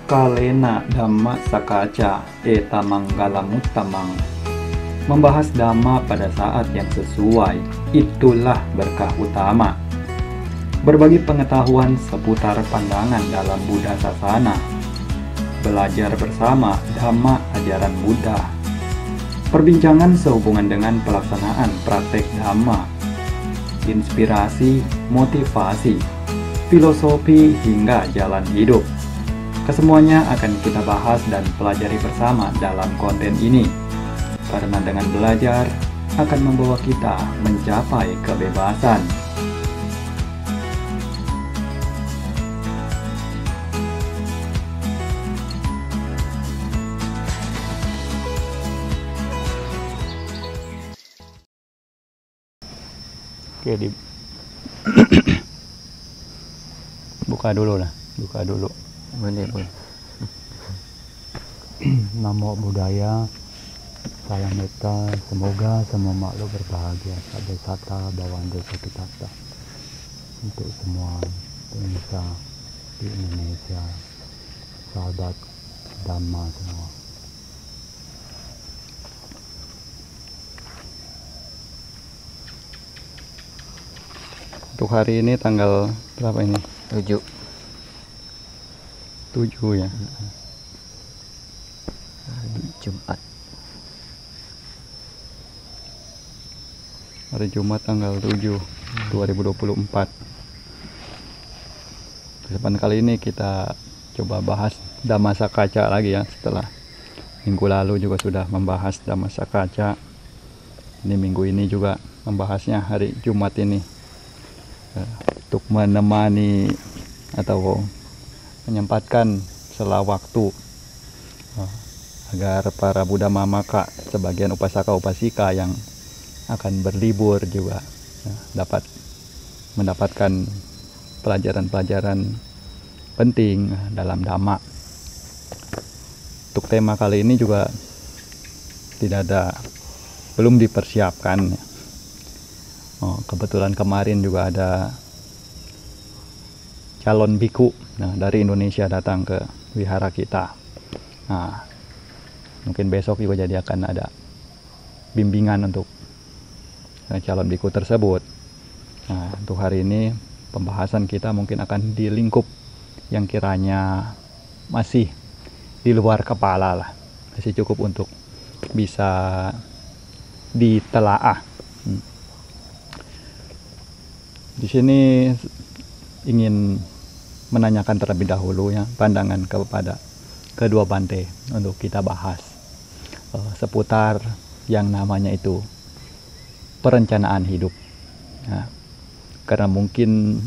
Kalena Dhamma Sakaca Eta Manggalamutamang. Membahas Dhamma pada saat yang sesuai, itulah berkah utama. Berbagi pengetahuan seputar pandangan dalam Buddha Sasana. Belajar bersama Dhamma ajaran Buddha. Perbincangan sehubungan dengan pelaksanaan praktek Dhamma. Inspirasi, motivasi, filosofi hingga jalan hidup. Kesemuanya akan kita bahas dan pelajari bersama dalam konten ini. Karena dengan belajar akan membawa kita mencapai kebebasan. Oke, buka dulu lah, buka dulu. Boleh. Namo Buddhaya, salam metta, semoga semua makhluk berbahagia, sabda sata, bawanda sakitata. Untuk semua pemirsa di Indonesia, sahabat Dhamma semua. Untuk hari ini tanggal berapa ini? 7. 7 ya. Hari Jumat. Hari Jumat tanggal 7 2024. Kesempatan kali ini kita coba bahas Dhamma Sakaca lagi ya. Setelah minggu lalu juga sudah membahas Dhamma Sakaca. Ini minggu ini juga membahasnya hari Jumat ini. Untuk menemani atau menyempatkan sela waktu agar para Buddha Mamaka, sebagian upasaka upasika yang akan berlibur juga dapat mendapatkan pelajaran-pelajaran penting dalam Dhamma. Untuk tema kali ini juga belum dipersiapkan. Kebetulan kemarin juga ada calon biku dari Indonesia datang ke wihara kita. Nah, mungkin besok juga jadi akan ada bimbingan untuk calon biku tersebut. Nah, untuk hari ini pembahasan kita mungkin akan di lingkup yang kiranya masih di luar kepala lah, masih cukup untuk bisa ditelaah. Di sini ingin menanyakan terlebih dahulu ya pandangan kepada kedua Bante untuk kita bahas seputar yang namanya itu perencanaan hidup. Nah, karena mungkin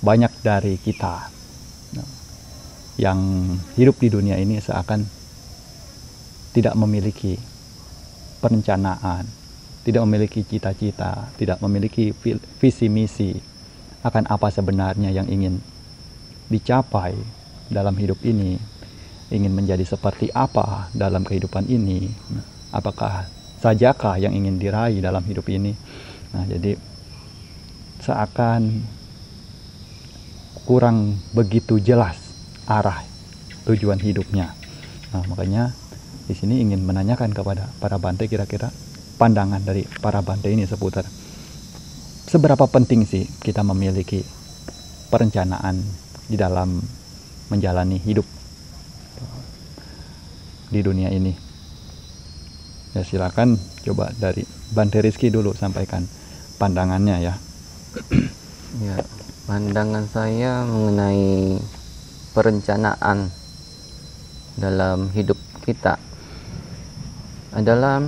banyak dari kita yang hidup di dunia ini seakan tidak memiliki perencanaan, tidak memiliki cita-cita, tidak memiliki visi misi akan apa sebenarnya yang ingin dicapai dalam hidup ini, ingin menjadi seperti apa dalam kehidupan ini, apakah sajakah yang ingin diraih dalam hidup ini. Nah, jadi seakan kurang begitu jelas arah tujuan hidupnya. Nah, makanya di sini ingin menanyakan kepada para Bante, kira-kira pandangan dari para Bante ini seputar seberapa penting sih kita memiliki perencanaan di dalam menjalani hidup di dunia ini. Ya, silakan coba dari Bante Rizky dulu sampaikan pandangannya ya. Ya, pandangan saya mengenai perencanaan dalam hidup kita adalah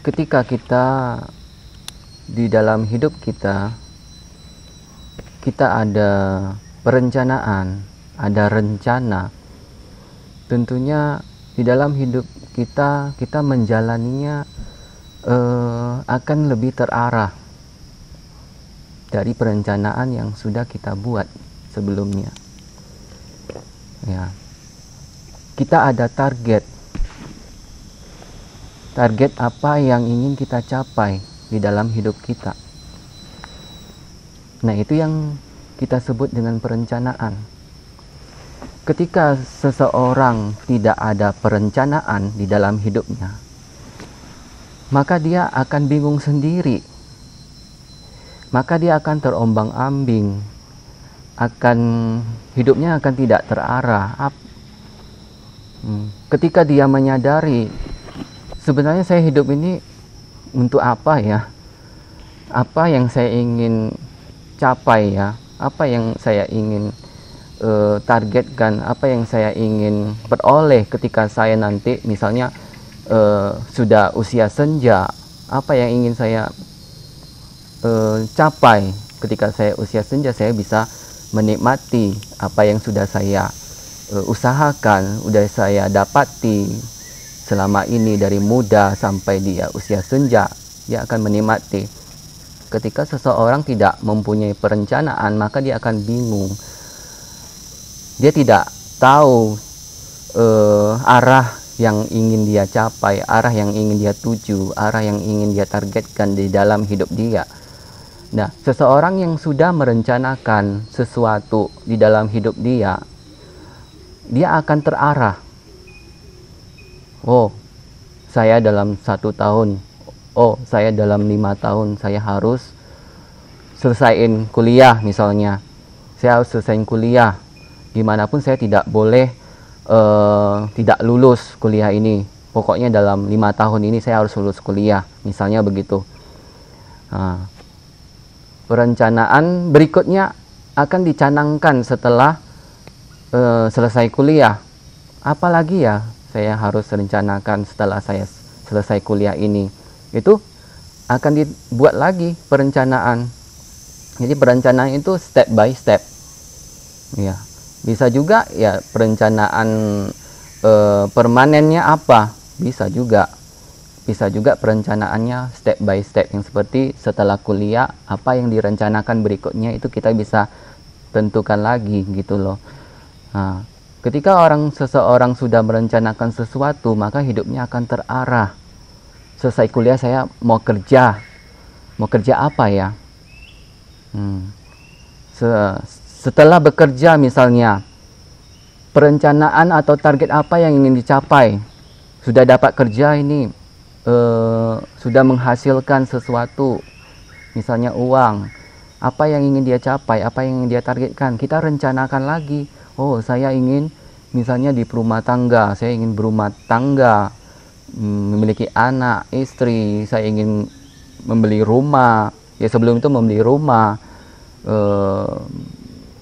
ketika kita di dalam hidup kita ada perencanaan, ada rencana. Tentunya di dalam hidup kita menjalaninya akan lebih terarah dari perencanaan yang sudah kita buat sebelumnya. Ya. Kita ada target apa yang ingin kita capai di dalam hidup kita. Nah, itu yang kita sebut dengan perencanaan. ketika seseorang tidak ada perencanaan di dalam hidupnya, maka dia akan bingung sendiri. Maka dia akan terombang-ambing, hidupnya akan tidak terarah. Ketika dia menyadari, sebenarnya saya hidup ini untuk apa ya? Apa yang saya ingin capai ya? Apa yang saya ingin targetkan? Apa yang saya ingin peroleh ketika saya nanti misalnya sudah usia senja? Apa yang ingin saya capai ketika saya usia senja? Saya bisa menikmati apa yang sudah saya usahakan, sudah saya dapati selama ini dari muda sampai dia usia senja. Dia akan menikmati. Ketika seseorang tidak mempunyai perencanaan, maka dia akan bingung. Dia tidak tahu arah yang ingin dia capai, arah yang ingin dia tuju, arah yang ingin dia targetkan di dalam hidup dia. Nah, seseorang yang sudah merencanakan sesuatu di dalam hidup dia akan terarah. Oh, saya dalam 1 tahun, oh saya dalam 5 tahun, saya harus selesaiin kuliah misalnya. Saya harus selesaiin kuliah. Gimanapun saya tidak boleh tidak lulus kuliah ini. Pokoknya dalam 5 tahun ini saya harus lulus kuliah, misalnya begitu. Nah, perencanaan berikutnya akan dicanangkan setelah selesai kuliah. Apalagi ya saya harus rencanakan setelah saya selesai kuliah ini. Itu akan dibuat lagi perencanaan. Jadi perencanaan itu step by step. Ya, bisa juga ya perencanaan permanennya apa? Bisa juga perencanaannya step by step, yang seperti setelah kuliah apa yang direncanakan berikutnya itu kita bisa tentukan lagi gitu loh. Nah, ketika seseorang sudah merencanakan sesuatu, maka hidupnya akan terarah. Selesai kuliah saya mau kerja apa ya? Setelah bekerja misalnya, perencanaan atau target apa yang ingin dicapai? Sudah dapat kerja ini, sudah menghasilkan sesuatu, misalnya uang, apa yang ingin dia capai, apa yang ingin dia targetkan, kita rencanakan lagi. Oh, saya ingin misalnya di rumah tangga, saya ingin berumah tangga, memiliki anak, istri, saya ingin membeli rumah, ya sebelum itu membeli rumah,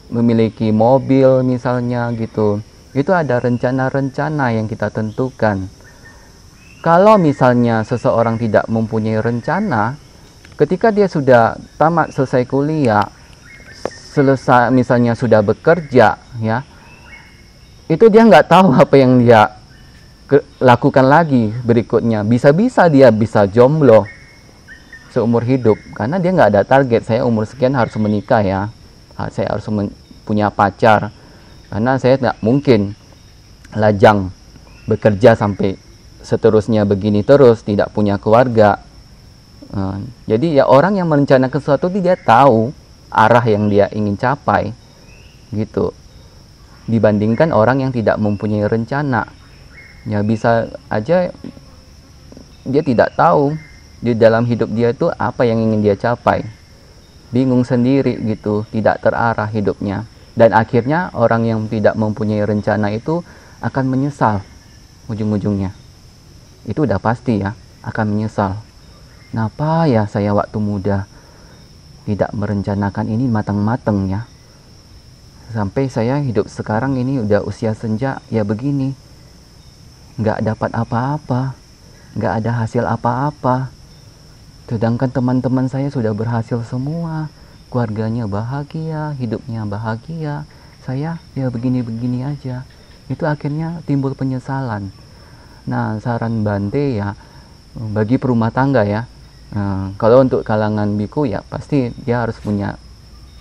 memiliki mobil misalnya gitu. Itu ada rencana-rencana yang kita tentukan. Kalau misalnya seseorang tidak mempunyai rencana, ketika dia sudah tamat selesai kuliah, selesai misalnya sudah bekerja, ya, itu dia nggak tahu apa yang dia lakukan lagi berikutnya. Bisa-bisa dia bisa jomblo seumur hidup karena dia nggak ada target. Saya umur sekian harus menikah ya, saya harus punya pacar, karena saya tidak mungkin lajang bekerja sampai seterusnya begini terus, tidak punya keluarga. Jadi ya orang yang merencanakan sesuatu dia tahu arah yang dia ingin capai gitu, dibandingkan orang yang tidak mempunyai rencana. Ya bisa aja dia tidak tahu di dalam hidup dia itu apa yang ingin dia capai, bingung sendiri gitu, tidak terarah hidupnya. Dan akhirnya orang yang tidak mempunyai rencana itu akan menyesal ujung-ujungnya. Itu udah pasti ya, akan menyesal. Kenapa ya saya waktu muda tidak merencanakan ini matang-matang ya, sampai saya hidup sekarang ini udah usia senja ya begini, nggak dapat apa-apa, nggak ada hasil apa-apa. Sedangkan teman-teman saya sudah berhasil semua, keluarganya bahagia, hidupnya bahagia, saya ya begini-begini aja. Itu akhirnya timbul penyesalan. Nah, saran Bante ya, bagi perumah tangga ya, kalau untuk kalangan biku ya pasti dia harus punya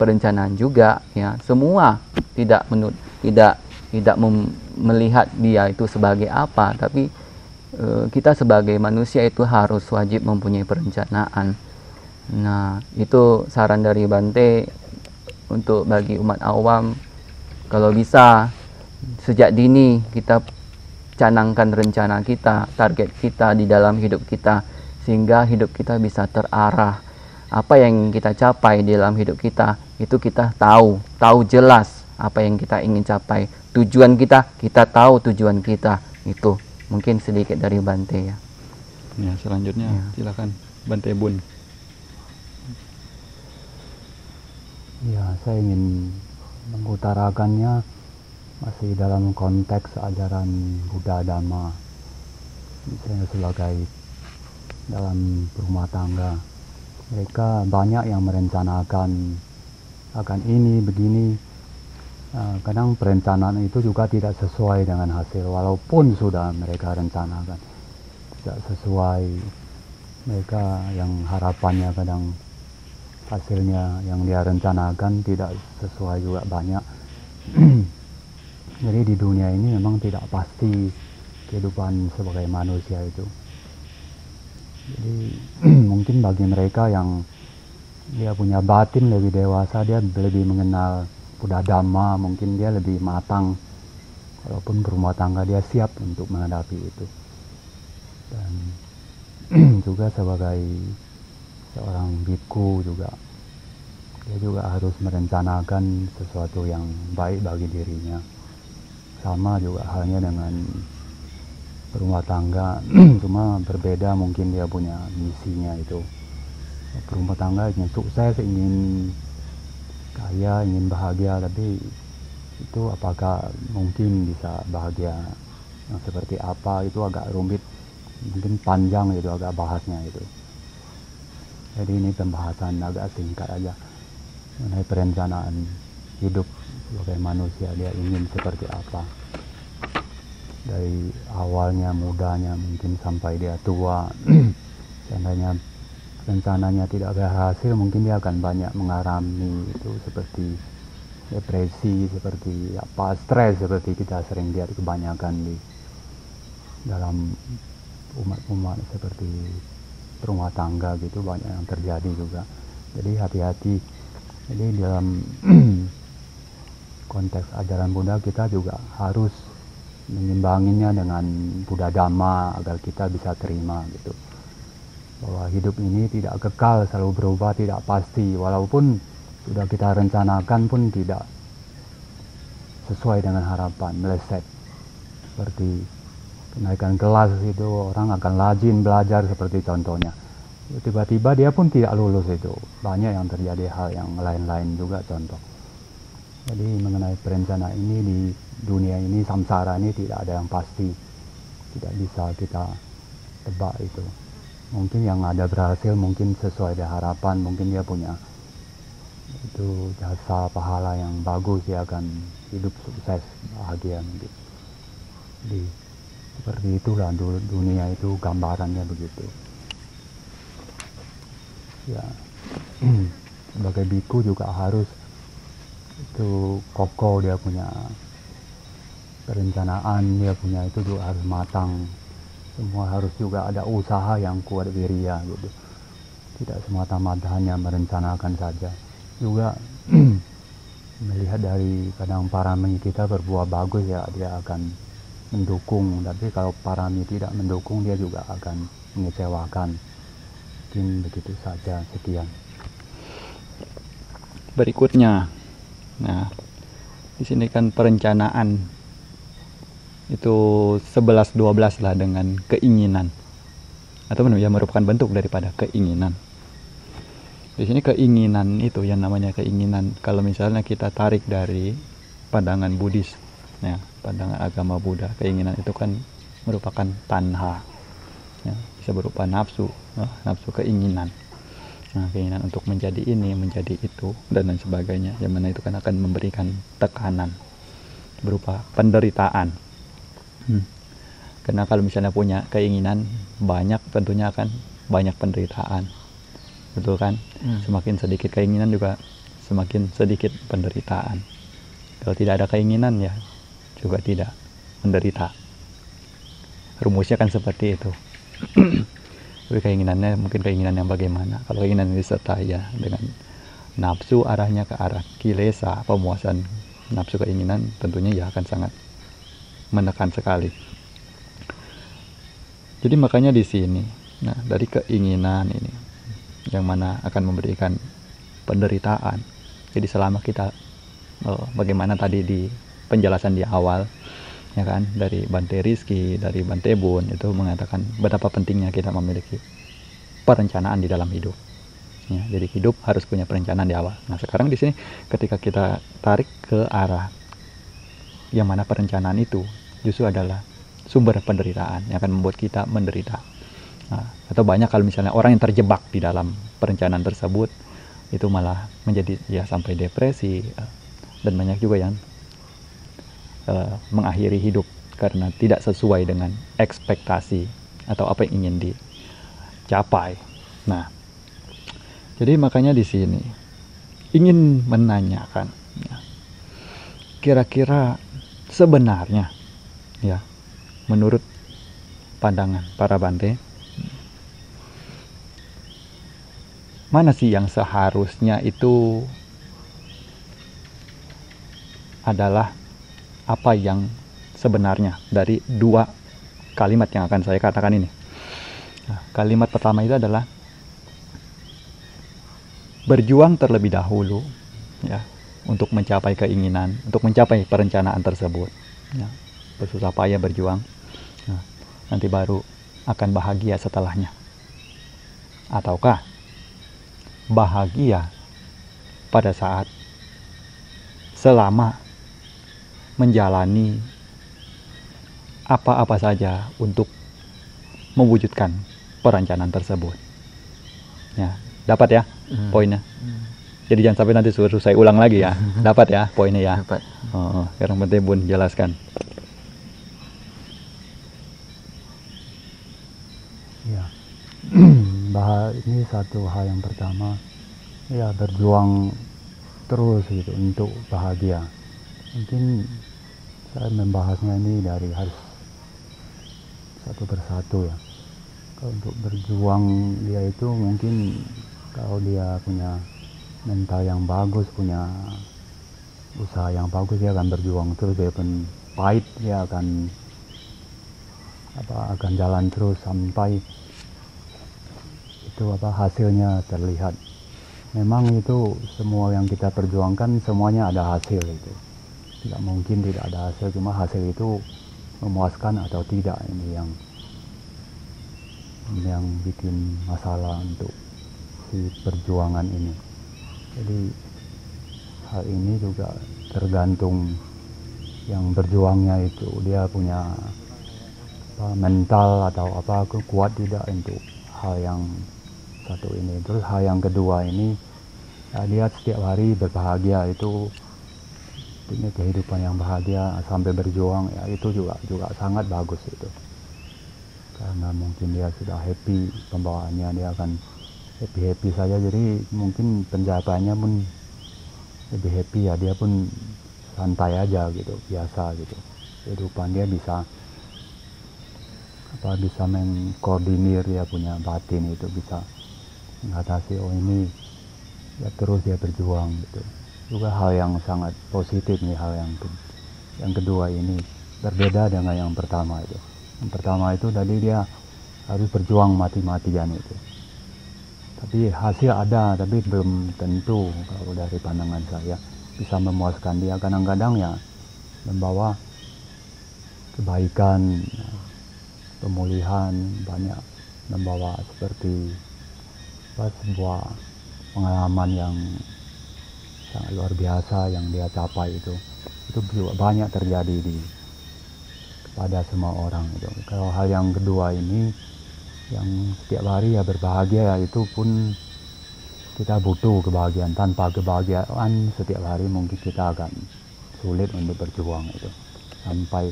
perencanaan juga ya. Semua tidak melihat dia itu sebagai apa, tapi kita sebagai manusia itu harus wajib mempunyai perencanaan. Nah, itu saran dari Bante untuk bagi umat awam, kalau bisa sejak dini kita canangkan rencana kita, target kita di dalam hidup kita, sehingga hidup kita bisa terarah. Apa yang kita capai di dalam hidup kita, itu kita tahu jelas apa yang kita ingin capai. Tujuan kita tahu tujuan kita. Itu mungkin sedikit dari Bante ya. Ya, selanjutnya silakan Bante Bun. Ya, saya ingin mengutarakannya masih dalam konteks ajaran Buddha Dhamma, misalnya sebagai dalam rumah tangga. Mereka banyak yang merencanakan akan ini begini. Kadang perencanaan itu juga tidak sesuai dengan hasil, walaupun sudah mereka rencanakan tidak sesuai. Mereka yang harapannya kadang hasilnya yang dia rencanakan tidak sesuai juga banyak. Jadi di dunia ini memang tidak pasti kehidupan sebagai manusia itu. Jadi mungkin bagi mereka yang dia punya batin lebih dewasa, dia lebih mengenal Buddha Dhamma, mungkin dia lebih matang, walaupun berumah tangga dia siap untuk menghadapi itu. Dan juga sebagai seorang biku juga, dia juga harus merencanakan sesuatu yang baik bagi dirinya. Sama juga halnya dengan berumah tangga, cuma berbeda mungkin dia punya misinya itu. Berumah tangga ingin sukses, ingin kaya, ingin bahagia, tapi itu apakah mungkin bisa bahagia yang seperti apa, itu agak rumit, mungkin panjang itu agak bahasnya itu. Jadi ini pembahasan agak singkat aja mengenai perencanaan hidup sebagai manusia, dia ingin seperti apa dari awalnya mudanya mungkin sampai dia tua. Seandainya rencananya tidak berhasil, mungkin dia akan banyak mengalami itu seperti depresi, seperti apa, stres, seperti kita sering lihat kebanyakan di dalam umat-umat seperti rumah tangga gitu, banyak yang terjadi juga. Jadi hati-hati. Jadi dalam konteks ajaran Buddha kita juga harus mengimbanginya dengan Buddha Dhamma agar kita bisa terima gitu, bahwa hidup ini tidak kekal, selalu berubah, tidak pasti, walaupun sudah kita rencanakan pun tidak sesuai dengan harapan, meleset. Seperti kenaikan kelas itu, orang akan rajin belajar seperti contohnya, tiba-tiba dia pun tidak lulus, itu banyak yang terjadi hal yang lain-lain juga contoh. Jadi mengenai perencanaan ini di dunia ini, samsara ini tidak ada yang pasti, tidak bisa kita tebak itu. Mungkin yang ada berhasil, mungkin sesuai dengan harapan, mungkin dia punya itu jasa pahala yang bagus, dia akan hidup sukses, bahagia mungkin. Jadi seperti itulah dunia itu, gambarannya begitu. Ya, sebagai biku juga harus itu kokoh, dia punya perencanaan, dia punya itu juga harus matang. Semua harus juga ada usaha yang kuat, wirya gitu. Tidak semata-mata hanya merencanakan saja. Juga melihat dari kadang parami kita berbuah bagus, ya dia akan mendukung. Tapi kalau parami tidak mendukung, dia juga akan mengecewakan. Mungkin begitu saja, sekian. Berikutnya, nah di sini kan perencanaan itu 11-12 lah dengan keinginan, atau ya merupakan bentuk daripada keinginan. Di sini keinginan itu yang namanya keinginan, kalau misalnya kita tarik dari pandangan Buddhis, ya, pandangan agama Buddha, keinginan itu kan merupakan tanha, ya, bisa berupa nafsu, nafsu keinginan. Nah, keinginan untuk menjadi ini, menjadi itu, dan lain sebagainya, yang mana itu kan akan memberikan tekanan berupa penderitaan. Karena kalau misalnya punya keinginan banyak, tentunya akan banyak penderitaan, betul kan? Semakin sedikit keinginan juga semakin sedikit penderitaan. Kalau tidak ada keinginan, ya juga tidak menderita. Rumusnya kan seperti itu. Tapi keinginannya mungkin keinginan yang bagaimana. Kalau keinginan disertai ya dengan nafsu, arahnya ke arah kilesa, pemuasan nafsu keinginan, tentunya ya akan sangat menekan sekali. Jadi makanya di sini, nah dari keinginan ini yang mana akan memberikan penderitaan. Jadi selama kita bagaimana tadi di penjelasan di awal, ya kan, dari Bante Rizky, dari Bante Bun itu mengatakan betapa pentingnya kita memiliki perencanaan di dalam hidup. Ya, jadi hidup harus punya perencanaan di awal. Nah sekarang di sini ketika kita tarik ke arah yang mana perencanaan itu justru adalah sumber penderitaan yang akan membuat kita menderita. Nah, atau banyak kalau misalnya orang yang terjebak di dalam perencanaan tersebut itu malah menjadi ya sampai depresi, dan banyak juga yang mengakhiri hidup karena tidak sesuai dengan ekspektasi atau apa yang ingin dicapai. Nah, jadi makanya di sini ingin menanyakan, ya, kira-kira sebenarnya, ya, menurut pandangan para Bante, mana sih yang seharusnya itu adalah apa yang sebenarnya dari dua kalimat yang akan saya katakan ini. Nah, kalimat pertama itu adalah berjuang terlebih dahulu, ya, untuk mencapai keinginan, untuk mencapai perencanaan tersebut, ya, bersusah payah berjuang, nah, nanti baru akan bahagia setelahnya. Ataukah bahagia pada saat selama menjalani apa-apa saja untuk mewujudkan perencanaan tersebut. Ya, dapat ya poinnya. Jadi jangan sampai nanti suruh saya ulang lagi ya. Dapat ya poinnya ya. Dapat. Sekarang Bante Bun jelaskan. Ya, ini satu hal yang pertama, ya berjuang terus gitu untuk bahagia. Mungkin saya membahasnya ini dari harus satu persatu ya. Kalau untuk berjuang dia itu mungkin kalau dia punya mental yang bagus, punya usaha yang bagus, dia akan berjuang terus, dia pun pahit, dia akan jalan terus sampai itu hasilnya terlihat. Memang itu semua yang kita perjuangkan semuanya ada hasil itu. Tidak mungkin tidak ada hasil, cuma hasil itu memuaskan atau tidak, ini yang bikin masalah untuk si perjuangan ini. Jadi hal ini juga tergantung yang berjuangnya itu, dia punya mental atau kuat tidak untuk hal yang satu ini. Terus hal yang kedua ini, ya, dia setiap hari berbahagia, itu punya kehidupan yang bahagia sampai berjuang, ya itu juga sangat bagus itu. Karena mungkin dia sudah happy pembawaannya, dia akan happy saja, jadi mungkin pencapaiannya pun lebih happy ya, dia pun santai aja gitu, biasa gitu. Kehidupan dia bisa mengkoordinir, dia punya batin itu bisa mengatasi, ini ya terus dia berjuang gitu. Juga hal yang sangat positif nih, hal yang kedua ini berbeda dengan yang pertama itu. Yang pertama itu tadi dia harus berjuang mati-matian itu, tapi hasil ada, tapi belum tentu kalau dari pandangan saya bisa memuaskan dia. Kadang-kadang ya membawa kebaikan, pemulihan, banyak membawa seperti sebuah pengalaman yang sangat luar biasa yang dia capai itu juga banyak terjadi pada semua orang itu. Kalau hal yang kedua ini yang setiap hari ya berbahagia, ya itu pun kita butuh kebahagiaan. Tanpa kebahagiaan setiap hari mungkin kita akan sulit untuk berjuang itu, sampai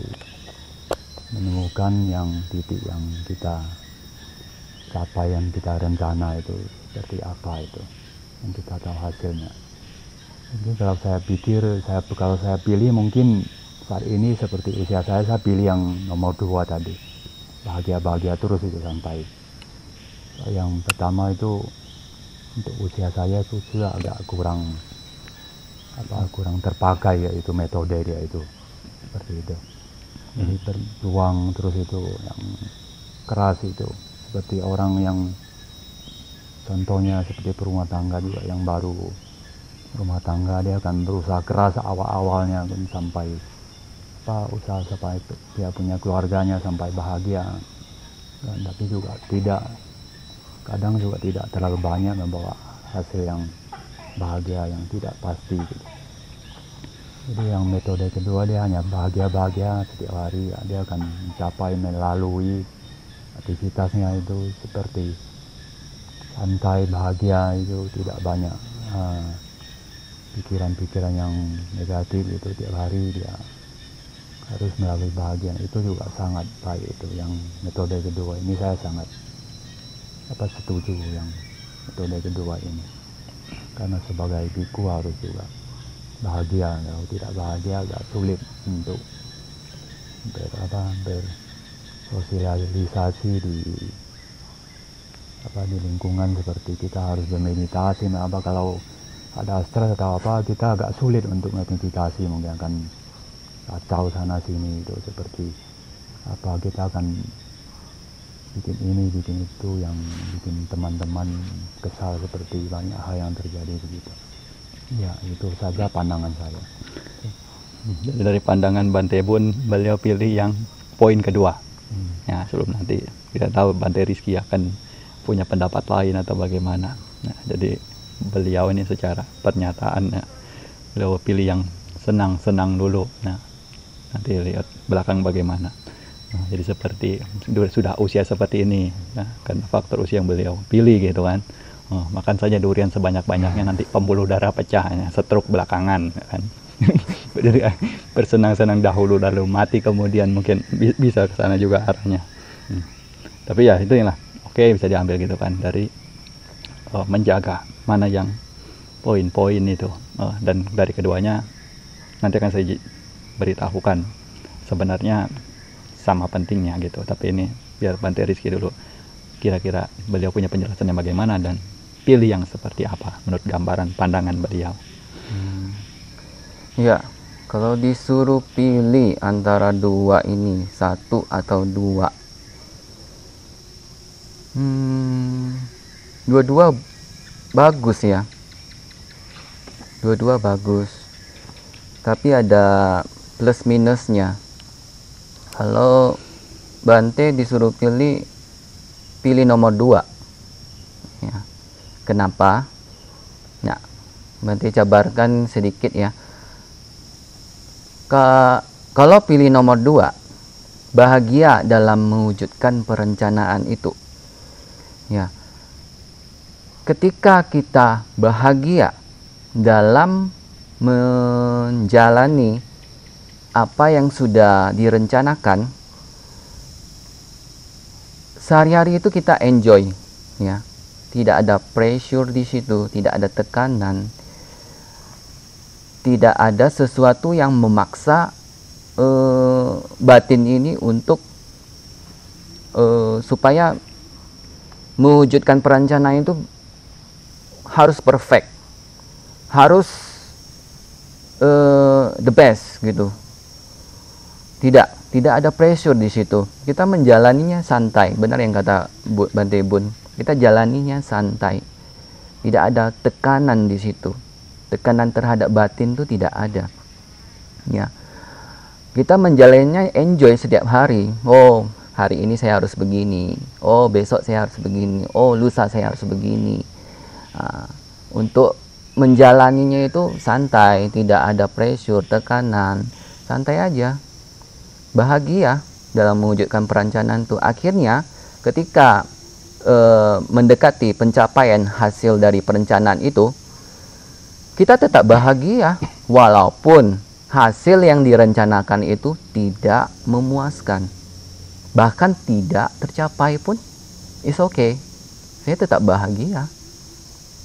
menemukan yang titik yang kita capai, yang kita rencana itu seperti apa itu, yang kita tahu hasilnya. Jadi kalau saya pikir, kalau saya pilih mungkin saat ini seperti usia saya pilih yang nomor 2 tadi, bahagia terus itu sampai. Yang pertama itu untuk usia saya itu sudah agak kurang terpakai, ya itu metode dia itu seperti itu. Jadi berjuang terus itu yang keras itu. Seperti orang yang contohnya seperti perumah tangga juga yang baru rumah tangga, dia akan berusaha keras awal-awalnya sampai usaha sampai dia punya keluarganya sampai bahagia. Dan tapi juga kadang juga tidak terlalu banyak membawa hasil yang bahagia yang tidak pasti gitu. Jadi yang metode kedua dia hanya bahagia-bahagia setiap hari, ya, dia akan mencapai melalui aktivitasnya itu seperti santai bahagia, itu tidak banyak pikiran-pikiran yang negatif itu tiap hari, dia harus melalui bahagia. Itu juga sangat baik itu yang metode kedua ini. Saya sangat setuju yang metode kedua ini, karena sebagai biku harus juga bahagia. Kalau tidak bahagia agak sulit untuk bersosialisasi di lingkungan seperti kita harus bermeditasi. Kalau ada stres atau kita agak sulit untuk meditasi, mungkin akan kacau sana sini itu, seperti kita akan bikin ini bikin itu yang bikin teman-teman kesal, seperti banyak hal yang terjadi begitu. Ya, itu saja pandangan saya. Jadi dari pandangan Bante Bun, beliau pilih yang poin kedua. Ya, sebelum nanti kita tahu Bante Rizky akan punya pendapat lain atau bagaimana. Nah, jadi beliau ini secara pernyataan, ya, beliau pilih yang senang-senang dulu. Nah, nanti lihat belakang bagaimana. Nah, jadi seperti sudah usia seperti ini, nah, kan faktor usia yang beliau pilih gitu kan. Makan saja durian sebanyak-banyaknya, nanti pembuluh darah pecahnya, stroke belakangan kan. Jadi bersenang-senang dahulu lalu mati kemudian, mungkin bisa ke sana juga arahnya. Tapi ya itu lah, oke, bisa diambil gitu kan, dari menjaga mana yang poin-poin itu, dan dari keduanya nanti akan saya beritahukan sebenarnya sama pentingnya gitu. Tapi ini biar Bante Rizky dulu, kira-kira beliau punya penjelasannya bagaimana dan pilih yang seperti apa menurut gambaran pandangan beliau. Ya, kalau disuruh pilih antara dua ini, satu atau dua, dua-dua bagus ya, dua-dua bagus, tapi ada plus minusnya. Kalau Bante disuruh pilih nomor 2 ya. Kenapa? Nah, Bante jabarkan sedikit ya. Kalau pilih nomor 2, bahagia dalam mewujudkan perencanaan itu ya. Ketika kita bahagia dalam menjalani apa yang sudah direncanakan, sehari-hari itu kita enjoy ya. Tidak ada pressure di situ, tidak ada tekanan, tidak ada sesuatu yang memaksa batin ini untuk supaya mewujudkan perencanaan itu harus perfect, harus the best gitu. Tidak ada pressure di situ. Kita menjalaninya santai, benar yang kata Bante Bun. Kita jalaninya santai. Tidak ada tekanan di situ. Tekanan terhadap batin itu tidak ada. Ya. Kita menjalaninya enjoy setiap hari. Oh, hari ini saya harus begini. Oh, besok saya harus begini. Oh, lusa saya harus begini. Untuk menjalaninya itu santai, tidak ada pressure, tekanan. Santai aja. Bahagia dalam mewujudkan perencanaan itu. Akhirnya ketika mendekati pencapaian hasil dari perencanaan itu, kita tetap bahagia walaupun hasil yang direncanakan itu tidak memuaskan, bahkan tidak tercapai pun it's okay. Saya tetap bahagia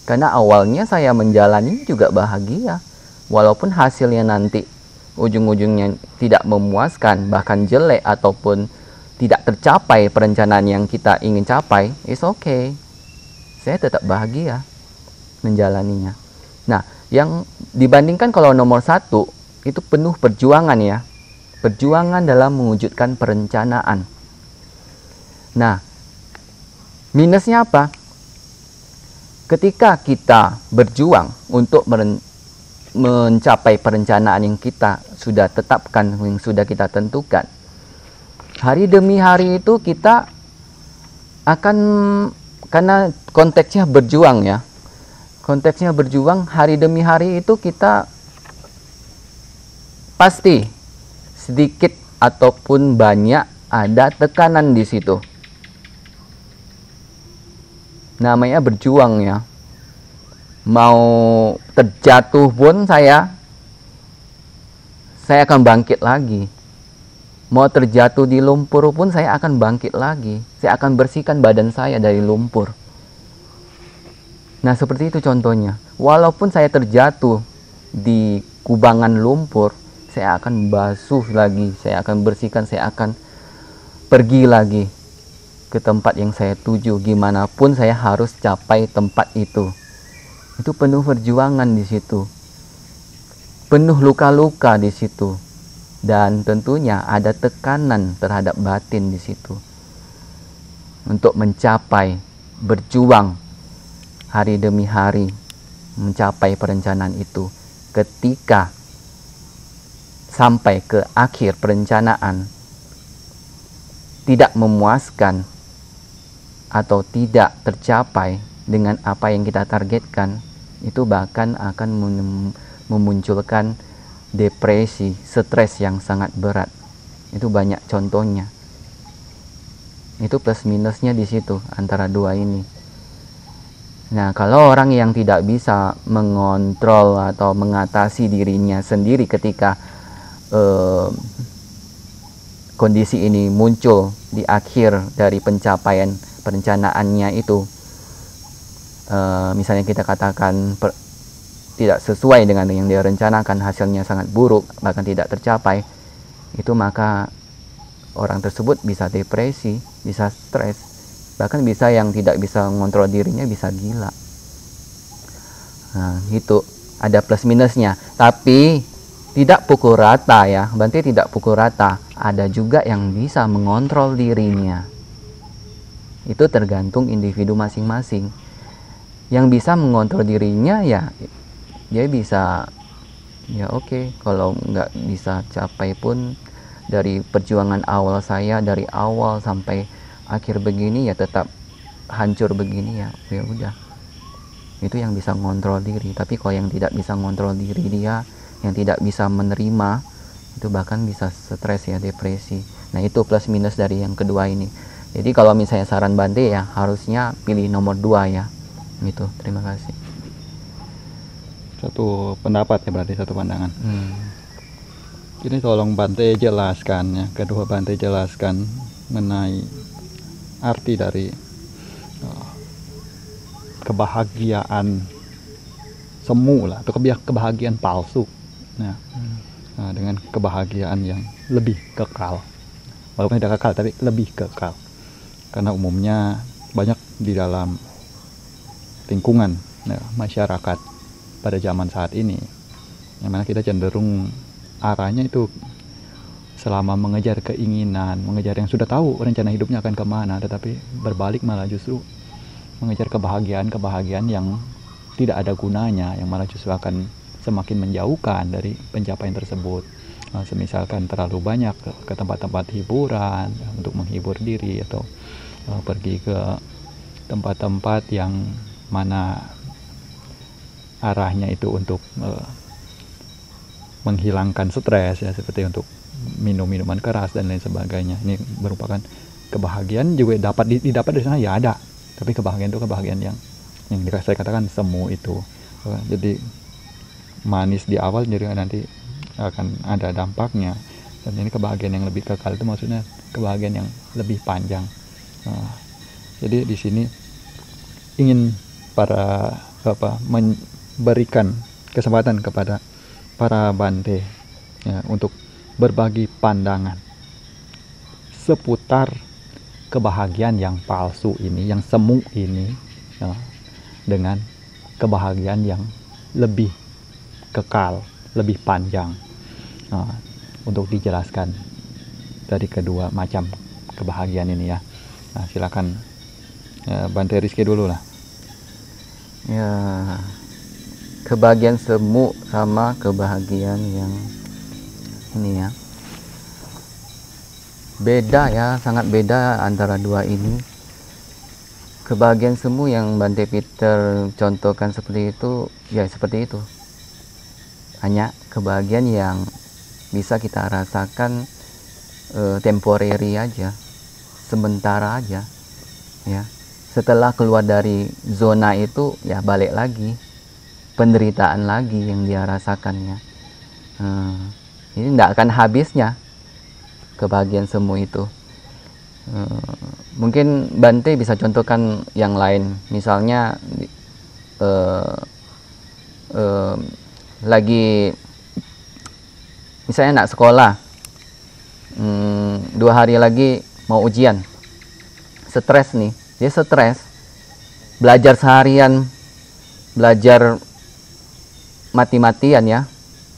karena awalnya saya menjalani juga bahagia, walaupun hasilnya nanti ujung-ujungnya tidak memuaskan, bahkan jelek ataupun tidak tercapai perencanaan yang kita ingin capai, it's okay. Saya tetap bahagia menjalaninya. Nah, yang dibandingkan kalau nomor 1 itu penuh perjuangan ya. perjuangan dalam mewujudkan perencanaan. Nah, minusnya apa? Ketika kita berjuang untuk mencapai perencanaan yang kita sudah tetapkan, yang sudah kita tentukan, hari demi hari itu kita akan, karena konteksnya berjuang ya, konteksnya berjuang, hari demi hari itu kita pasti sedikit ataupun banyak ada tekanan di situ. Namanya berjuang ya. Mau terjatuh pun saya akan bangkit lagi. Mau terjatuh di lumpur pun saya akan bangkit lagi. Saya akan bersihkan badan saya dari lumpur. Nah, seperti itu contohnya. Walaupun saya terjatuh di kubangan lumpur, saya akan basuh lagi, saya akan bersihkan, saya akan pergi lagi ke tempat yang saya tuju. Gimana pun saya harus capai tempat itu. Itu penuh perjuangan di situ, penuh luka-luka di situ, dan tentunya ada tekanan terhadap batin di situ untuk mencapai, berjuang hari demi hari mencapai perencanaan itu. Ketika sampai ke akhir perencanaan tidak memuaskan atau tidak tercapai dengan apa yang kita targetkan, itu bahkan akan memunculkan depresi, stres yang sangat berat. Itu banyak contohnya. Itu plus minusnya di situ antara dua ini. Nah, kalau orang yang tidak bisa mengontrol atau mengatasi dirinya sendiri ketika kondisi ini muncul di akhir dari pencapaian perencanaannya itu, misalnya kita katakan tidak sesuai dengan yang dia rencanakan, hasilnya sangat buruk, bahkan tidak tercapai, itu maka orang tersebut bisa depresi, bisa stres, bahkan bisa yang tidak bisa mengontrol dirinya bisa gila. Nah, itu ada plus minusnya, tapi tidak pukul rata ya, Bante tidak pukul rata. Ada juga yang bisa mengontrol dirinya. Itu tergantung individu masing-masing. Yang bisa mengontrol dirinya ya dia bisa, ya oke, kalau nggak bisa capai pun dari perjuangan awal saya, dari awal sampai akhir begini ya tetap hancur begini, ya udah. Itu yang bisa mengontrol diri. Tapi kalau yang tidak bisa mengontrol diri, dia yang tidak bisa menerima, itu bahkan bisa stres ya, depresi. Nah, itu plus minus dari yang kedua ini. Jadi kalau misalnya saran Bante ya harusnya pilih nomor 2 ya. Gitu. Terima kasih. Satu pendapat ya, berarti satu pandangan. Ini tolong Bante jelaskan ya, kedua Bante jelaskan mengenai arti dari kebahagiaan semu lah, atau kebahagiaan palsu. Nah, dengan kebahagiaan yang lebih kekal, walaupun tidak kekal tapi lebih kekal, karena umumnya banyak di dalam lingkungan masyarakat pada zaman saat ini, yang mana kita cenderung arahnya itu selama mengejar keinginan, mengejar yang sudah tahu rencana hidupnya akan kemana, tetapi berbalik malah justru mengejar kebahagiaan yang tidak ada gunanya, yang malah justru akan semakin menjauhkan dari pencapaian tersebut. Semisalkan terlalu banyak ke tempat-tempat hiburan untuk menghibur diri, atau pergi ke tempat-tempat yang mana arahnya itu untuk menghilangkan stres ya, seperti untuk minum minuman keras dan lain sebagainya. Ini merupakan kebahagiaan juga didapat dari sana ya ada, tapi kebahagiaan itu kebahagiaan yang saya katakan semu itu. Jadi manis di awal, jadi nanti akan ada dampaknya. Dan ini kebahagiaan yang lebih kekal itu maksudnya kebahagiaan yang lebih panjang. Jadi di sini ingin memberikan kesempatan kepada para Bante ya, untuk berbagi pandangan seputar kebahagiaan yang palsu ini, yang semu ini ya, dengan kebahagiaan yang lebih kekal, lebih panjang. untuk dijelaskan dari kedua macam kebahagiaan ini ya. Nah, silakan Bante Rizky dulu lah. Ya, kebahagiaan semu sama kebahagiaan yang ini ya, beda ya, sangat beda antara dua ini. Kebahagiaan semu yang Bante Peter contohkan seperti itu, ya seperti itu. Hanya kebahagiaan yang bisa kita rasakan temporary aja, sementara aja ya. Setelah keluar dari zona itu ya balik lagi, penderitaan lagi yang dia rasakannya. Ini tidak akan habisnya kebahagiaan semu itu. Mungkin Bante bisa contohkan yang lain, misalnya lagi misalnya anak sekolah, 2 hari lagi mau ujian, stres nih, dia stres, belajar seharian, belajar mati-matian ya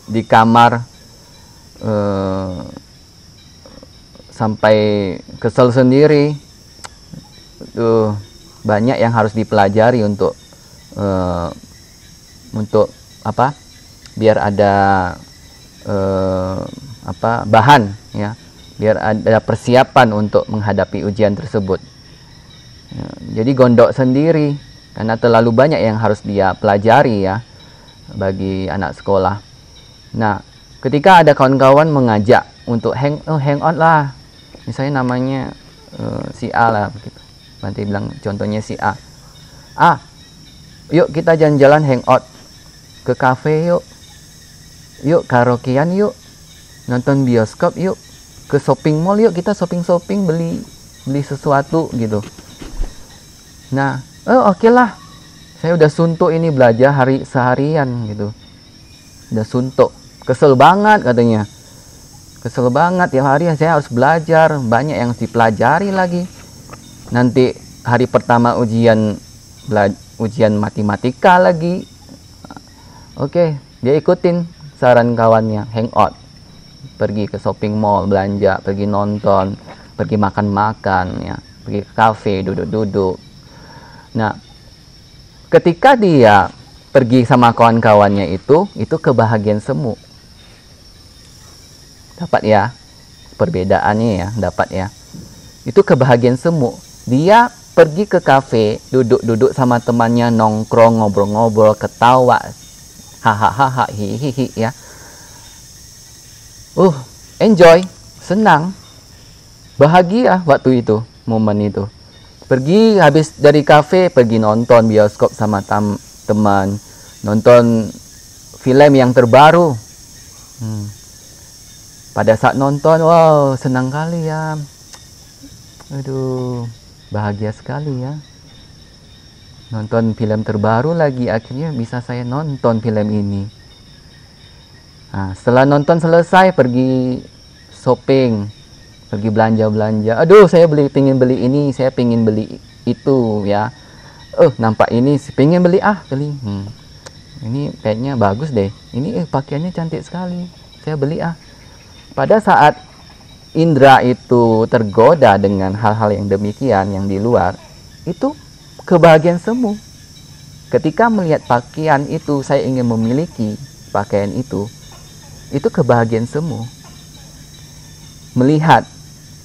di kamar, sampai kesel sendiri. Banyak yang harus dipelajari untuk apa, biar ada bahan ya, biar ada persiapan untuk menghadapi ujian tersebut. Jadi gondok sendiri karena terlalu banyak yang harus dia pelajari ya bagi anak sekolah. Nah, ketika ada kawan-kawan mengajak untuk hang out lah, misalnya namanya si A lah begitu. Nanti bilang contohnya si A. Yuk kita jalan-jalan hangout ke kafe yuk. Yuk karaokean yuk. Nonton bioskop yuk. Ke shopping mall yuk, kita shopping beli sesuatu gitu. Nah, oke lah. Saya udah suntuk ini belajar seharian gitu. Udah suntuk. Kesel banget katanya. Kesel banget tiap hari saya harus belajar, banyak yang dipelajari lagi. Nanti hari pertama ujian matematika lagi. Oke, dia ikutin saran kawannya, hangout. Pergi ke shopping mall, belanja, pergi nonton, pergi makan-makan ya, pergi ke kafe, duduk-duduk. Nah, ketika dia pergi sama kawan-kawannya itu kebahagiaan semu. Dapat ya perbedaannya ya, dapat ya. Itu kebahagiaan semu. Dia pergi ke kafe, duduk-duduk sama temannya, nongkrong, ngobrol-ngobrol, ketawa, hahaha, hihihi ya. Enjoy, senang, bahagia waktu itu, momen itu. Pergi habis dari kafe, pergi nonton bioskop sama teman, nonton film yang terbaru. Pada saat nonton, wow, senang kali ya. Aduh, bahagia sekali ya. Nonton film terbaru lagi, akhirnya bisa saya nonton film ini. Nah, setelah nonton selesai, pergi shopping, pergi belanja-belanja. Aduh, saya pengen beli ini, saya pengen beli itu ya. Nampak ini, pengen beli beli. Ini kayaknya bagus deh. Ini pakaiannya cantik sekali. Saya beli Pada saat indera itu tergoda dengan hal-hal yang demikian yang di luar, itu kebahagiaan semu. Ketika melihat pakaian itu, saya ingin memiliki pakaian itu kebahagiaan semu. Melihat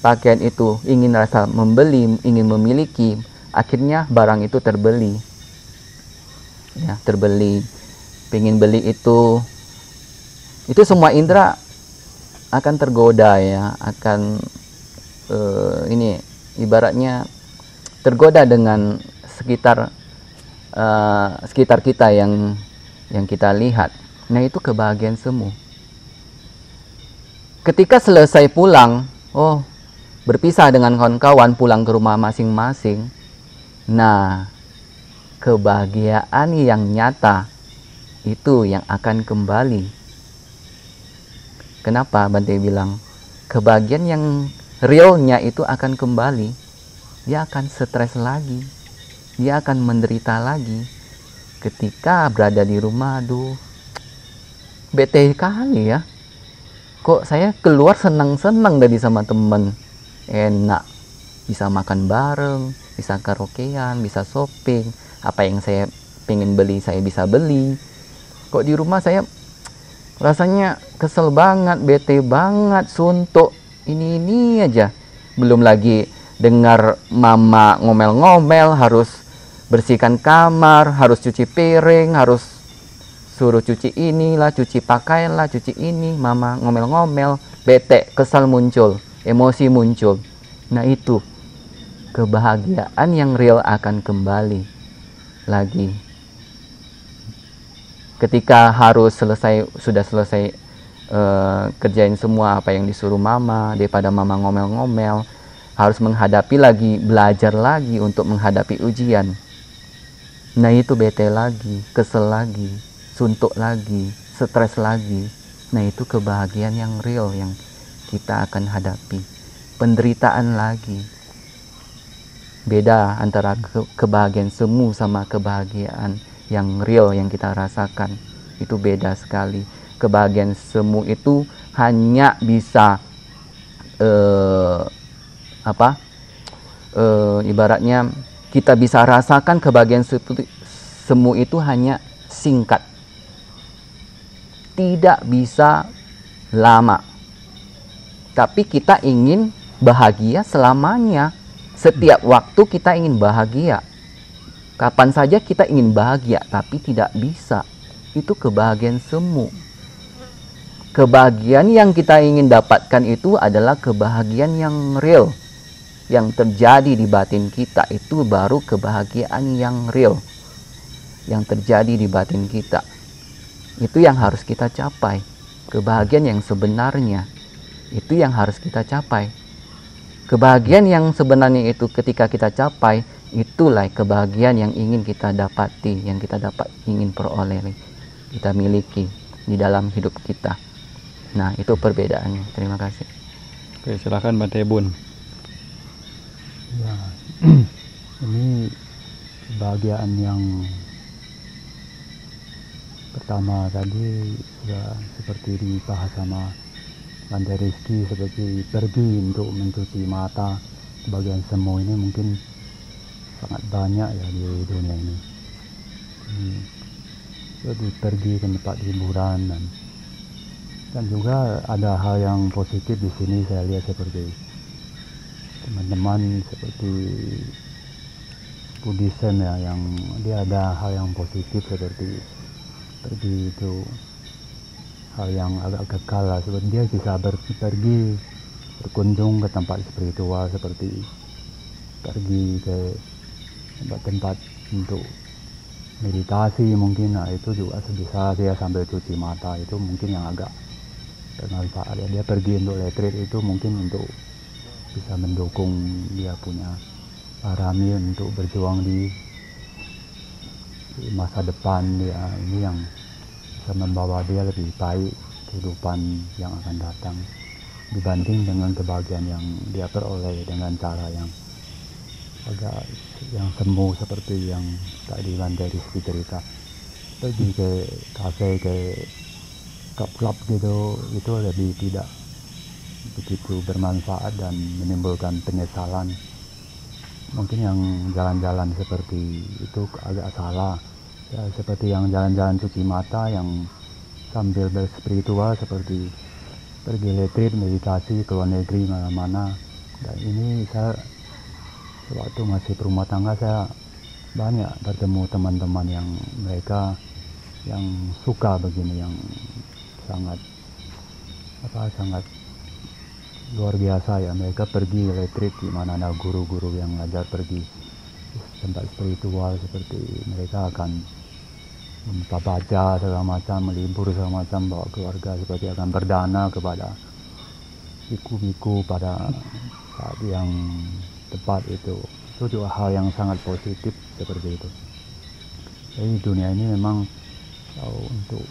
pakaian itu, ingin rasa membeli, ingin memiliki, akhirnya barang itu terbeli. Ya, terbeli, pengen beli itu semua indera akan tergoda ya, akan ini ibaratnya tergoda dengan sekitar kita yang kita lihat. Nah, itu kebahagiaan semu. Ketika selesai pulang, berpisah dengan kawan-kawan, pulang ke rumah masing-masing. Nah, kebahagiaan yang nyata itu yang akan kembali. Kenapa Bante bilang kebahagiaan yang realnya itu akan kembali? Dia akan stres lagi, dia akan menderita lagi. Ketika berada di rumah, aduh, bete kali ya. kok saya keluar senang-senang dari sama temen, enak, bisa makan bareng, bisa karaokean, bisa shopping, apa yang saya pengen beli saya bisa beli. Kok di rumah saya rasanya kesel banget, bete banget, suntuk, ini aja. Belum lagi dengar mama ngomel-ngomel, harus bersihkan kamar, harus cuci piring, harus suruh cuci inilah, cuci pakaian lah, cuci ini, mama ngomel-ngomel, bete, kesal muncul, emosi muncul. Nah itu kebahagiaan yang real akan kembali lagi ketika sudah selesai kerjain semua apa yang disuruh mama, daripada mama ngomel-ngomel, harus menghadapi lagi, belajar lagi untuk menghadapi ujian. Nah itu bete lagi, kesel lagi, suntuk lagi, stres lagi. Nah itu kebahagiaan yang real yang kita akan hadapi. Penderitaan lagi. Beda antara kebahagiaan semu sama kebahagiaan yang real yang kita rasakan. Itu beda sekali. Kebahagiaan semu itu hanya bisa ibaratnya kita bisa rasakan kebahagiaan semu itu hanya singkat, tidak bisa lama. Tapi kita ingin bahagia selamanya. Setiap waktu kita ingin bahagia. Kapan saja kita ingin bahagia, tapi tidak bisa. Itu kebahagiaan semu. Kebahagiaan yang kita ingin dapatkan itu adalah kebahagiaan yang real, yang terjadi di batin kita. Itu baru kebahagiaan yang real, yang terjadi di batin kita. Itu yang harus kita capai. Kebahagiaan yang sebenarnya, itu yang harus kita capai. Kebahagiaan yang sebenarnya itu ketika kita capai, itulah kebahagiaan yang ingin kita dapati, yang kita ingin peroleh, kita miliki di dalam hidup kita. Nah, itu perbedaannya. Terima kasih. Oke, silakan Bante Bun. Ya, ini kebahagiaan yang pertama tadi sudah seperti dibahas sama Bante Rizky, seperti pergi untuk mencuci mata. Kebahagiaan semu ini mungkin sangat banyak ya di dunia ini. Jadi pergi ke tempat hiburan dan juga ada hal yang positif di sini. Saya lihat seperti teman-teman seperti Buddhism ya, yang dia ada hal yang positif seperti pergi itu hal yang agak kekal lah, seperti dia bisa pergi berkunjung ke tempat spiritual, seperti pergi ke tempat-tempat untuk meditasi mungkin. Nah itu juga bisa dia sambil cuci mata, itu mungkin yang agak bermanfaat ya. Dia pergi untuk retreat itu mungkin untuk bisa mendukung dia punya parami untuk berjuang di masa depan dia. Ini yang bisa membawa dia lebih baik kehidupan yang akan datang dibanding dengan kebahagiaan yang dia peroleh dengan cara yang agak yang semu seperti yang tadi Bante Rizky cerita. Pergi ke kafe, ke klub gitu, itu lebih tidak begitu bermanfaat dan menimbulkan penyesalan. Mungkin yang jalan-jalan seperti itu agak salah ya, seperti yang jalan-jalan cuci mata yang sambil berspiritual, seperti pergi retreat meditasi ke luar negeri mana-mana. Dan ini saya waktu masih berumah tangga, saya banyak bertemu teman-teman yang mereka yang suka begini, yang sangat luar biasa ya. Mereka pergi retreat di mana ada guru-guru yang ngajar, pergi tempat spiritual, seperti mereka akan baca segala macam, melibur segala macam, bawa keluarga, seperti akan berdana kepada biku-biku pada saat yang tepat. Itu juga hal yang sangat positif seperti itu. Jadi dunia ini memang untuk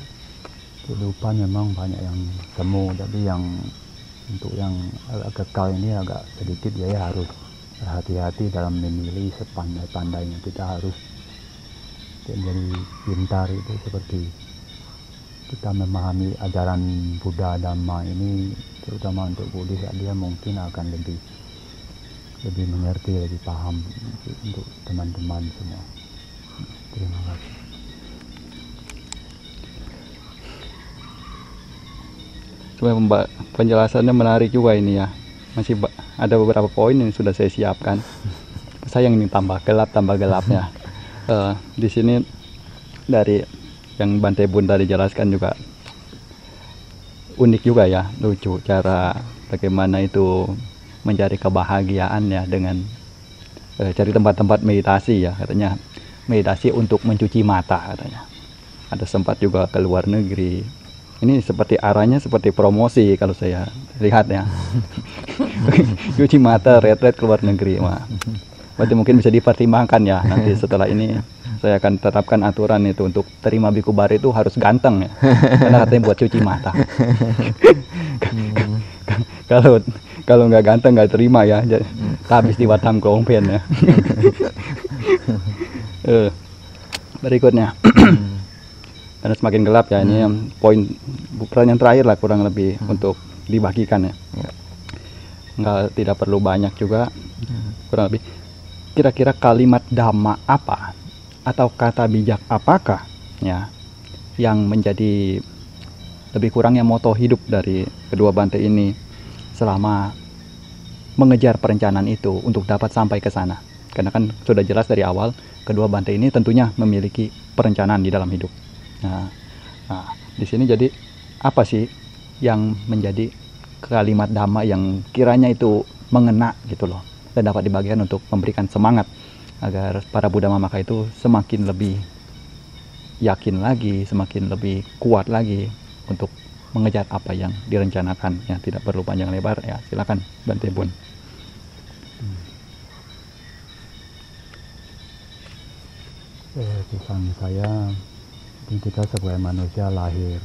kehidupan memang banyak yang semu, tapi yang untuk yang agak kekal ini agak sedikit ya, harus berhati-hati dalam memilih. Sepandai-pandainya kita harus menjadi pintar, itu seperti kita memahami ajaran Buddha Dhamma ini, terutama untuk Buddhis, dia mungkin akan lebih mengerti, lebih paham untuk teman-teman semua. Terima kasih. Cuma penjelasannya menarik juga ini ya. Masih ada beberapa poin yang sudah saya siapkan. Sayang ini tambah gelapnya. Di sini dari yang Bante Bun tadi jelaskan juga unik juga ya, lucu cara bagaimana itu mencari kebahagiaan ya dengan cari tempat-tempat meditasi ya, katanya meditasi untuk mencuci mata katanya. Ada sempat juga ke luar negeri. Ini seperti arahnya seperti promosi kalau saya lihat ya. Cuci mata, retret ke luar negeri. Wah. Berarti mungkin bisa dipertimbangkan ya. Nanti setelah ini saya akan tetapkan aturan itu untuk terima biku baru itu harus ganteng ya. Karena katanya buat cuci mata. Kalau nggak ganteng nggak terima ya. Habis di Batam Krongpen ya. Berikutnya. Karena semakin gelap ya, ini poin pertanyaan terakhir lah kurang lebih untuk dibagikan ya. Tidak perlu banyak juga, kurang lebih. Kira-kira kalimat dhamma apa atau kata bijak apakah ya yang menjadi lebih kurangnya moto hidup dari kedua Bante ini selama mengejar perencanaan itu untuk dapat sampai ke sana? Karena kan sudah jelas dari awal kedua Bante ini tentunya memiliki perencanaan di dalam hidup. Nah, di sini jadi apa sih yang menjadi kalimat dhamma yang kiranya itu mengena gitu loh, dan dapat dibagikan untuk memberikan semangat agar para Buddha Mamaka itu semakin lebih yakin lagi, semakin lebih kuat lagi untuk mengejar apa yang direncanakan. Ya, tidak perlu panjang lebar ya, silakan Bante Bun. Pesan saya, kita sebagai manusia lahir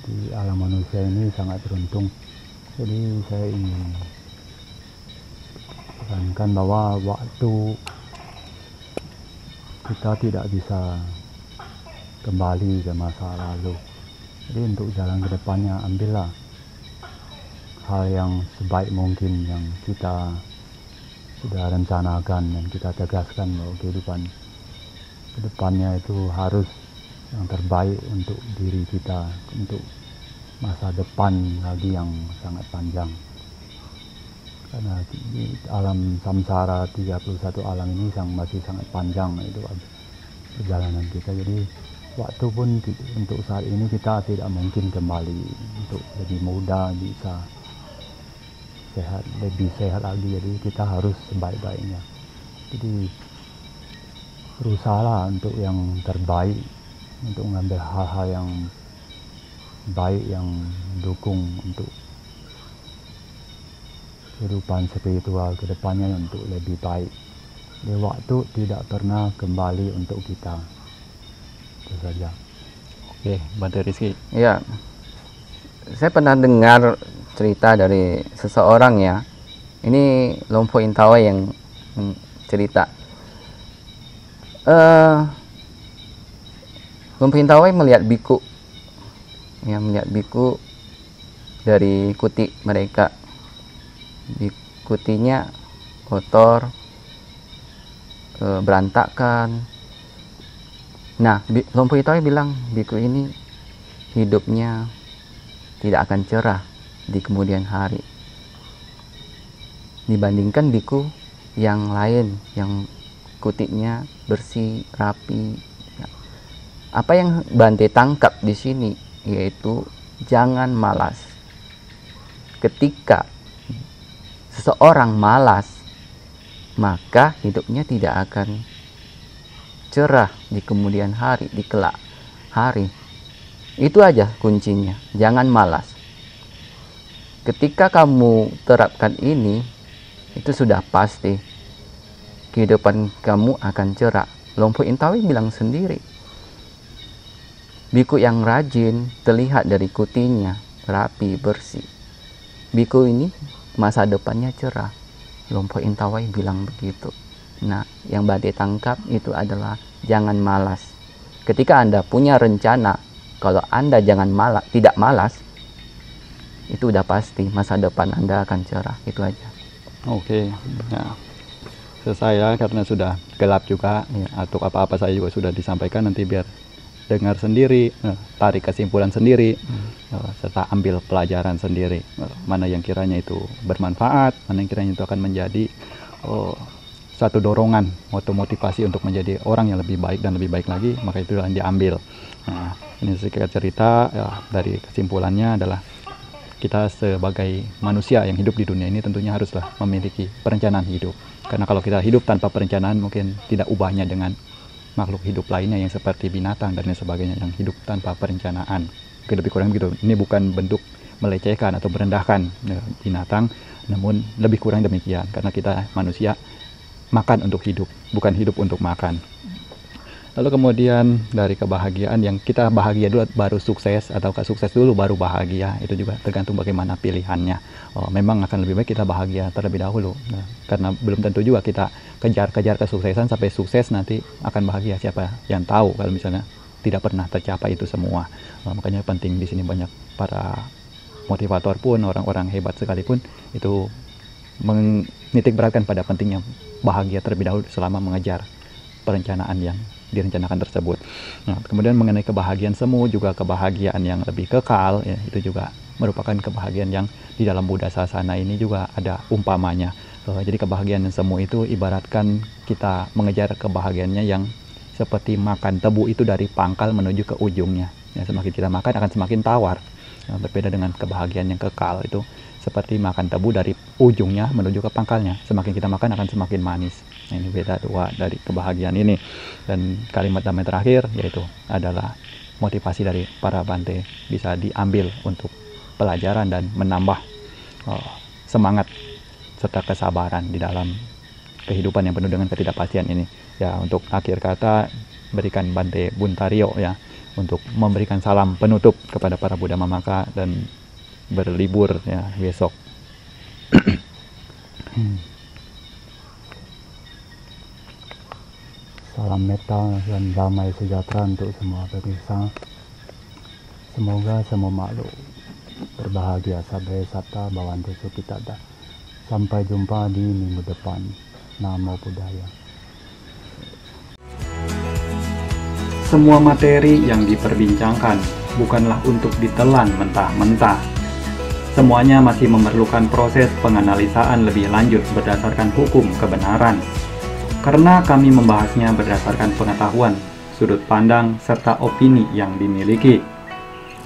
di alam manusia ini sangat beruntung. Jadi saya ingin tekankan bahwa waktu kita tidak bisa kembali ke masa lalu. Jadi untuk jalan ke depannya, ambillah hal yang sebaik mungkin yang kita sudah rencanakan dan kita tegaskan bahwa kehidupan kedepannya itu harus yang terbaik untuk diri kita, untuk masa depan lagi yang sangat panjang. Karena di alam samsara 31 alam ini masih sangat panjang itu perjalanan kita. Jadi waktu pun untuk saat ini kita tidak mungkin kembali untuk lebih muda, bisa sehat, lebih sehat lagi. Jadi kita harus sebaik-baiknya. Jadi berusahalah untuk yang terbaik, untuk mengambil hal-hal yang baik yang mendukung untuk kehidupan spiritual ke depannya untuk lebih baik. Jadi waktu tidak pernah kembali untuk kita. Itu saja. Oke, Bante Rizky. Ya, saya pernah dengar cerita dari seseorang ya. Ini Lompo Intawa yang cerita. Lompo Intawa melihat biku, ya, melihat biku dari kuti mereka. Kutinya kotor, berantakan. Nah, Lompo Intawa bilang biku ini hidupnya tidak akan cerah di kemudian hari dibandingkan biku yang lain yang kutinya bersih, rapi. Apa yang Bante tangkap di sini yaitu jangan malas. Ketika seseorang malas, maka hidupnya tidak akan cerah di kemudian hari, di kelak hari. Itu aja kuncinya, jangan malas. Ketika kamu terapkan ini, itu sudah pasti kehidupan kamu akan cerah. Lompo Intawa bilang sendiri, biku yang rajin terlihat dari kutinya, rapi, bersih. Biku ini masa depannya cerah. Lompo Intawa bilang begitu. Nah, yang Bante tangkap itu adalah jangan malas. Ketika Anda punya rencana Kalau Anda tidak malas, itu udah pasti masa depan Anda akan cerah. Itu aja. Oke, ya. Selesai ya, karena sudah gelap juga, ya, atau apa-apa saya juga sudah disampaikan, nanti biar dengar sendiri, tarik kesimpulan sendiri, serta ambil pelajaran sendiri, mana yang kiranya itu bermanfaat, mana yang kiranya itu akan menjadi satu dorongan atau motivasi untuk menjadi orang yang lebih baik dan lebih baik lagi, maka itu yang diambil. Nah, ini sedikit cerita ya, dari kesimpulannya adalah kita sebagai manusia yang hidup di dunia ini tentunya haruslah memiliki perencanaan hidup. Karena kalau kita hidup tanpa perencanaan, mungkin tidak ubahnya dengan makhluk hidup lainnya yang seperti binatang dan lain sebagainya yang hidup tanpa perencanaan. Mungkin lebih kurang begitu. Ini bukan bentuk melecehkan atau merendahkan binatang, namun lebih kurang demikian. Karena kita manusia makan untuk hidup, bukan hidup untuk makan. Lalu kemudian dari kebahagiaan, yang kita bahagia dulu baru sukses, atau sukses dulu baru bahagia, itu juga tergantung bagaimana pilihannya. Memang akan lebih baik kita bahagia terlebih dahulu, karena belum tentu juga kita kejar-kejar kesuksesan sampai sukses nanti akan bahagia. Siapa yang tahu kalau misalnya tidak pernah tercapai itu semua. Makanya penting di sini banyak para motivator pun, orang-orang hebat sekalipun, itu menitik beratkan pada pentingnya bahagia terlebih dahulu selama mengejar perencanaan yang direncanakan tersebut. Nah, kemudian mengenai kebahagiaan semu, juga kebahagiaan yang lebih kekal, ya, itu juga merupakan kebahagiaan yang di dalam Buddha Sasana ini juga ada umpamanya. Jadi kebahagiaan yang semu itu ibaratkan kita mengejar kebahagiaannya yang seperti makan tebu itu dari pangkal menuju ke ujungnya. Ya, semakin kita makan akan semakin tawar. Nah, berbeda dengan kebahagiaan yang kekal, itu seperti makan tebu dari ujungnya menuju ke pangkalnya. Semakin kita makan akan semakin manis. Nah, ini beda dua dari kebahagiaan ini. Dan kalimat damai terakhir yaitu adalah motivasi dari para Bante bisa diambil untuk pelajaran dan menambah semangat serta kesabaran di dalam kehidupan yang penuh dengan ketidakpastian ini. Ya, untuk akhir kata berikan Bante Buntario ya untuk memberikan salam penutup kepada para Buddha Mamaka dan berlibur ya besok. Salam metta dan damai sejahtera untuk semua pemirsa. Semoga semua makhluk berbahagia, sabaya satta bhavantu sukhita. Sampai jumpa di minggu depan. Namo Buddhaya. Semua materi yang diperbincangkan bukanlah untuk ditelan mentah-mentah. Semuanya masih memerlukan proses penganalisaan lebih lanjut berdasarkan hukum kebenaran. Karena kami membahasnya berdasarkan pengetahuan, sudut pandang, serta opini yang dimiliki.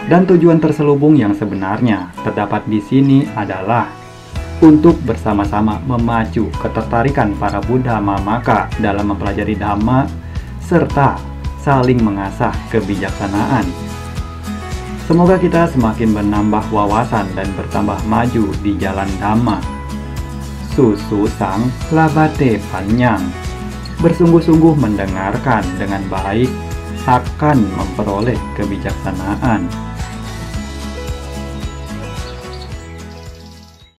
Dan tujuan terselubung yang sebenarnya terdapat di sini adalah untuk bersama-sama memacu ketertarikan para Buddha Mamaka dalam mempelajari Dhamma, serta saling mengasah kebijaksanaan. Semoga kita semakin menambah wawasan dan bertambah maju di jalan Dhamma. Susu sang labate panjang. Bersungguh-sungguh mendengarkan dengan baik akan memperoleh kebijaksanaan.